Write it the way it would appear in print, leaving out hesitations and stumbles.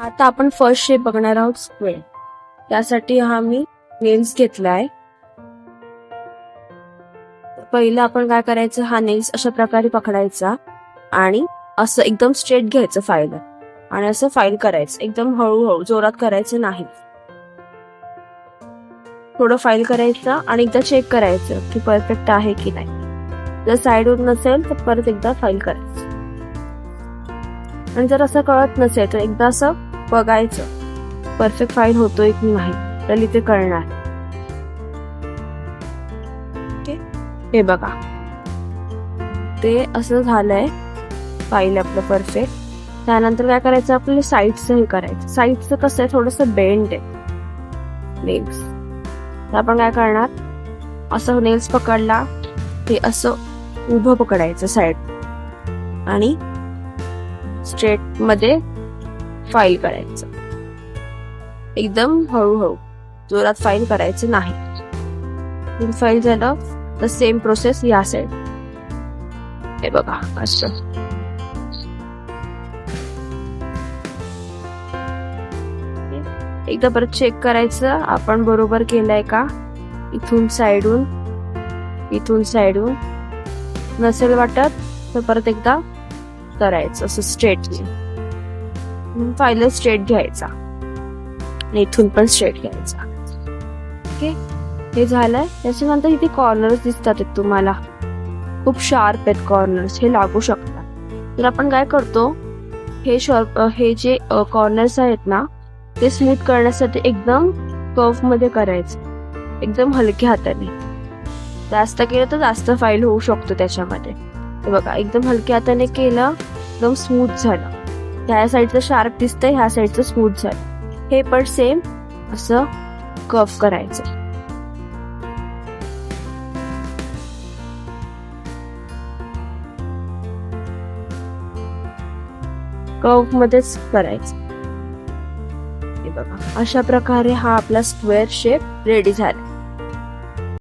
आता आपण first shape बघणार आहोत स्क्वेअर. त्यासाठी हा मी नेल्स घेतलाय. पहिलं आपण काय करायचं, हा नेल्स अशा प्रकारे पकडायचा आणि असं एकदम स्ट्रेट घ्यायचं फाईलर आणि असं फाईल करायचं. एकदम हळूहळू, जोरात करायचं नाही. थोडं फाईल करायचं आणि एकदा चेक करायचं की परफेक्ट आहे की नाही. जर साईडवर नसेल तर परत एकदा फाईल करायचं. आणि जर असं कळत नसेल तर एकदा असं बघायचं परफेक्ट फाईल होतोय की नाही, तर इथे कळणार. हे बघा, ते असं झालंय फाईल आपलं परफेक्ट. त्यानंतर काय करायचं, आपल्याला साईडचं हे करायचं. साईडचं कसं आहे, थोडंसं बेंड आहे नेल्स. तर आपण काय करणार, असं नेल्स पकडला हे असं उभं पकडायचं साईड आणि स्ट्रेट मध्ये फाईल करायचं. एकदम हळूहळू, जोरात फाईल करायचं नाही. फाईल झालं तर सेम प्रोसेस या साईड. हे बघा असं. एकदा परत चेक करायचं आपण बरोबर केलंय का. इथून साईडून, इथून साईडून. नसेल वाटत तर परत एकदा करायचं असं स्ट्रेटली. फाईल स्ट्रेट घ्यायचा आणि इथून पण स्ट्रेट घ्यायचा. ओके, हे झालंय. त्याच्यानंतर इथे कॉर्नर्स दिसतात तुम्हाला, खूप शार्प आहेत कॉर्नर्स, हे लागू शकतात. तर आपण काय करतो, हे जे कॉर्नर्स आहेत ना, ते स्मूथ करण्यासाठी एकदम कर्व मध्ये करायचं, एकदम हलक्या हाताने. जास्त केलं तर जास्त फाईल होऊ शकतो त्याच्यामध्ये. हे बघा, एकदम हलक्या हाताने केलं, एकदम स्मूथ झालं. ह्या साईडचं शार्प दिसतंय, ह्या साईडचं स्मूथ झालं. हे पण सेम असं कर्व करायचं. कर्व मध्येच करायचं. हे बघा, अशा प्रकारे हा आपला स्क्वेअर शेप रेडी झाला.